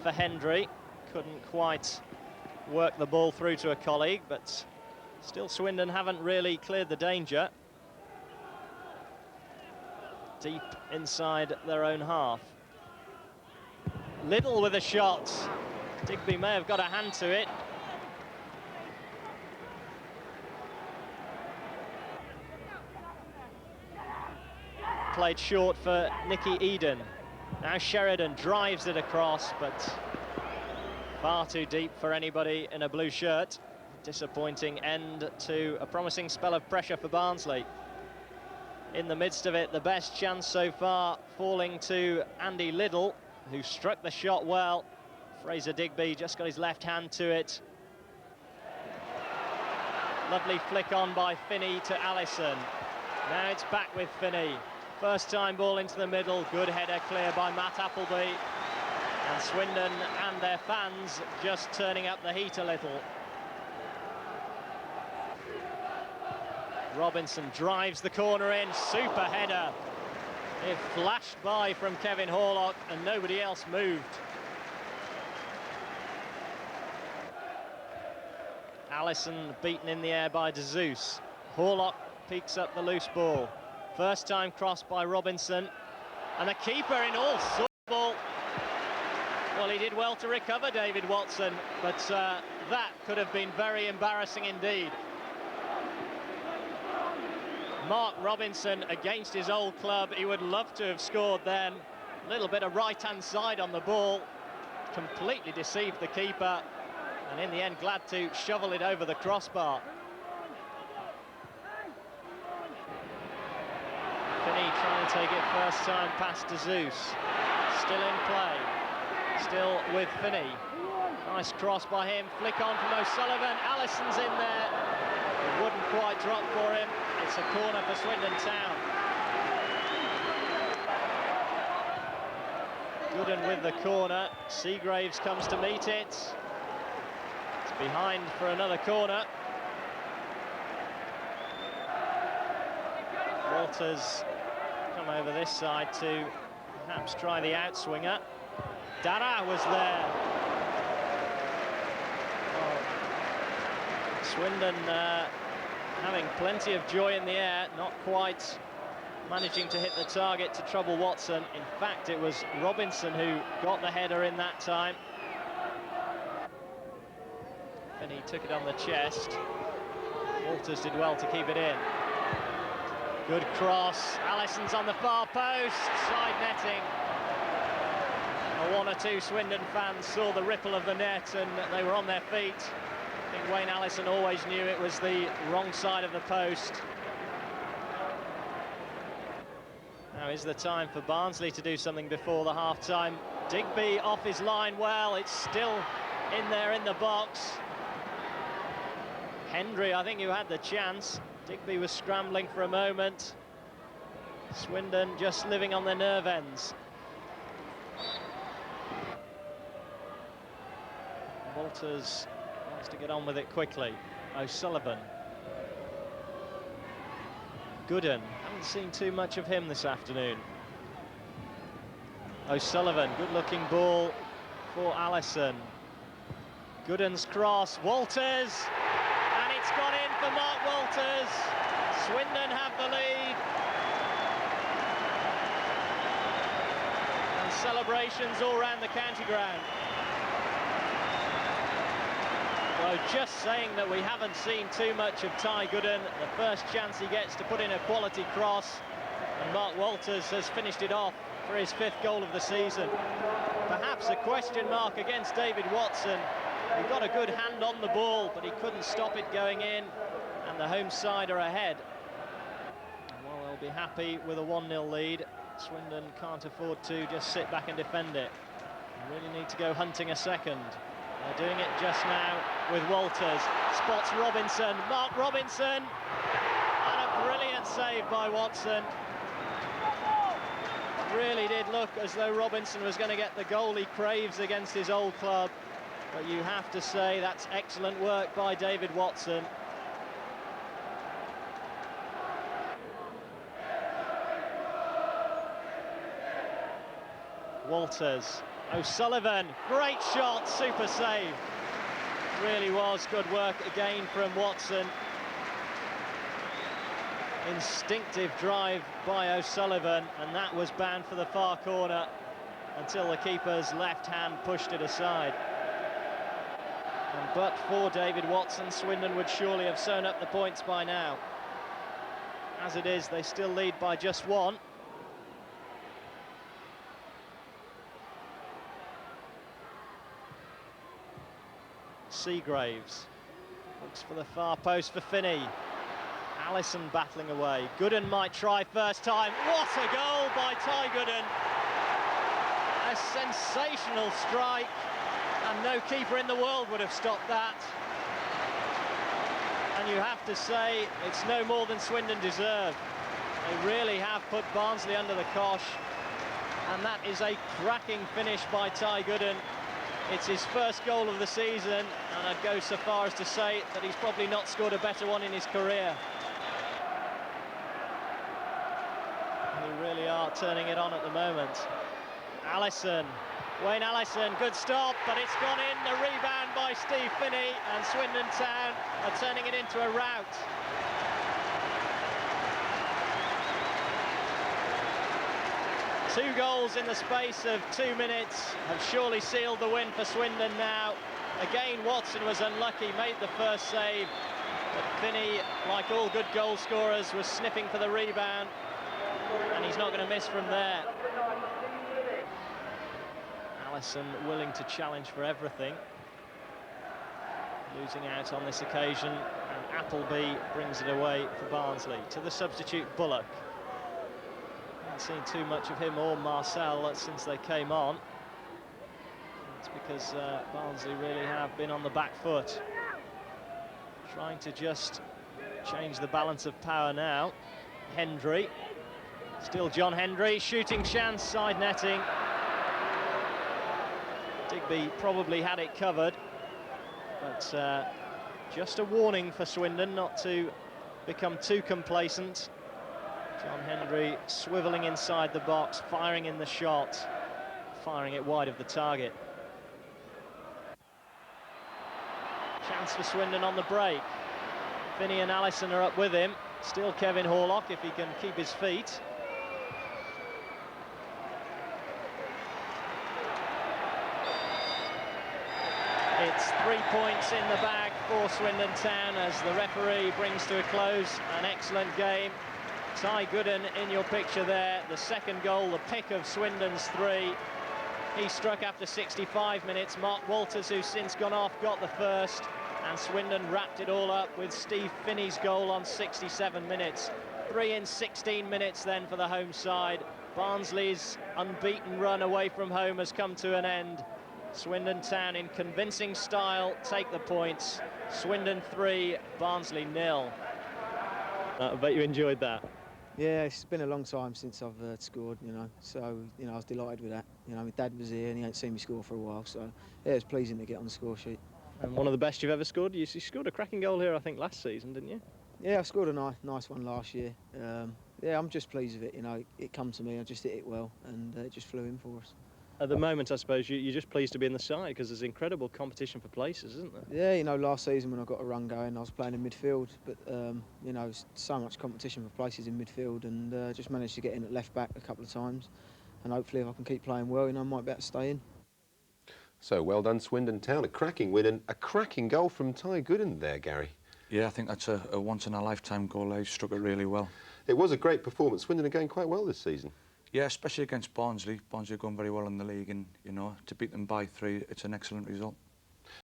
for Hendry. Couldn't quite work the ball through to a colleague, but still Swindon haven't really cleared the danger. Deep inside their own half. Little with a shot. Digby may have got a hand to it. Played short for Nicky Eden. Now Sheridan drives it across, but far too deep for anybody in a blue shirt. Disappointing end to a promising spell of pressure for Barnsley. In the midst of it, the best chance so far falling to Andy Liddell, who struck the shot well. Fraser Digby just got his left hand to it. Lovely flick on by Finney to Allison. Now it's back with Finney. First time ball into the middle, good header clear by Matt Appleby. And Swindon and their fans just turning up the heat a little. Robinson drives the corner in, super header. It flashed by from Kevin Horlock and nobody else moved. Allison beaten in the air by De Zeus. Horlock peeks up the loose ball. First time crossed by Robinson. And the keeper in all sorts of ball. Well, he did well to recover, David Watson, but that could have been very embarrassing indeed. Mark Robinson against his old club. He would love to have scored then. A little bit of right-hand side on the ball. Completely deceived the keeper. And in the end, glad to shovel it over the crossbar. Finney trying to take it first time past De Zeus. Still in play. Still with Finney. Nice cross by him. Flick on from O'Sullivan. Allison's in there. It wouldn't quite drop for him. It's a corner for Swindon Town. Gooden with the corner. Seagraves comes to meet it. It's behind for another corner. Walters come over this side to perhaps try the outswinger. Dara was there. Oh. Swindon having plenty of joy in the air, not quite managing to hit the target to trouble Watson. In fact, it was Robinson who got the header in that time. And he took it on the chest. Walters did well to keep it in. Good cross. Allison's on the far post. Side netting. One or two Swindon fans saw the ripple of the net and they were on their feet. I think Wayne Allison always knew it was the wrong side of the post. Now is the time for Barnsley to do something before the half-time. Digby off his line well. It's still in there in the box. Hendry, I think, who had the chance. Digby was scrambling for a moment. Swindon just living on their nerve ends. Walters wants to get on with it quickly. O'Sullivan. Gooden. Haven't seen too much of him this afternoon. O'Sullivan. Good-looking ball for Allison. Gooden's cross. Walters. And it's gone in for Mark Walters. Swindon have the lead. And celebrations all round the county ground. So just saying that we haven't seen too much of Ty Gooden. The first chance he gets to put in a quality cross. And Mark Walters has finished it off for his 5th goal of the season. Perhaps a question mark against David Watson. He got a good hand on the ball, but he couldn't stop it going in. And the home side are ahead. Well, they'll be happy with a 1-0 lead. Swindon can't afford to just sit back and defend it. They really need to go hunting a second. They're doing it just now with Walters. Spots Robinson. Mark Robinson. And a brilliant save by Watson. Really did look as though Robinson was going to get the goal he craves against his old club. But you have to say that's excellent work by David Watson. Walters O'Sullivan, great shot, super save. Really was good work again from Watson. Instinctive drive by O'Sullivan, and that was banned for the far corner until the keeper's left hand pushed it aside. And but for David Watson, Swindon would surely have sewn up the points by now. As it is, they still lead by just one. Seagraves looks for the far post for Finney. Allison battling away. Gooden might try first time. What a goal by Ty Gooden! A sensational strike, and no keeper in the world would have stopped that. And you have to say, it's no more than Swindon deserve. They really have put Barnsley under the cosh, and that is a cracking finish by Ty Gooden. It's his first goal of the season, and I'd go so far as to say that he's probably not scored a better one in his career. They really are turning it on at the moment. Allison, Wayne Allison, good stop, but it's gone in. The rebound by Steve Finney, and Swindon Town are turning it into a rout. Two goals in the space of 2 minutes have surely sealed the win for Swindon now. Again, Watson was unlucky, made the first save, but Finney, like all good goal scorers, was sniffing for the rebound, and he's not going to miss from there. Allison willing to challenge for everything. Losing out on this occasion, and Appleby brings it away for Barnsley. To the substitute, Bullock. Haven't seen too much of him or Marcel since they came on. It's because Barnsley really have been on the back foot. Trying to just change the balance of power now. Hendry. Still John Hendry, shooting chance, side netting. Digby probably had it covered, but just a warning for Swindon not to become too complacent. John Hendry swivelling inside the box, firing in the shot, firing it wide of the target. Chance for Swindon on the break. Finney and Allison are up with him. Still Kevin Horlock if he can keep his feet. It's 3 points in the bag for Swindon Town as the referee brings to a close an excellent game. Ty Gooden in your picture there, the second goal, the pick of Swindon's three. He struck after 65 minutes. Mark Walters, who's since gone off, got the first, and Swindon wrapped it all up with Steve Finney's goal on 67 minutes. 3 in 16 minutes then for the home side. Barnsley's unbeaten run away from home has come to an end. Swindon Town in convincing style take the points. Swindon 3, Barnsley 0. I bet you enjoyed that. Yeah, it's been a long time since I've scored, you know, so, you know, I was delighted with that. You know, my dad was here and he hadn't seen me score for a while, so, yeah, it's pleasing to get on the score sheet. And one of the best you've ever scored? You scored a cracking goal here, I think, last season, didn't you? Yeah, I scored a nice one last year. Yeah, I'm just pleased with it, you know, it come to me, I just hit it well, and it just flew in for us. At the moment, I suppose, you're just pleased to be in the side because there's incredible competition for places, isn't there? Yeah, you know, last season when I got a run going, I was playing in midfield, but, you know, so much competition for places in midfield, and just managed to get in at left-back a couple of times, and hopefully if I can keep playing well, you know, I might be able to stay in. So, well done, Swindon Town. A cracking win and a cracking goal from Ty Gooden there, Gary. Yeah, I think that's a once-in-a-lifetime goal. He struck it really well. It was a great performance. Swindon are going quite well this season. Yeah, especially against Barnsley. Barnsley are going very well in the league, and, you know, to beat them by 3, it's an excellent result.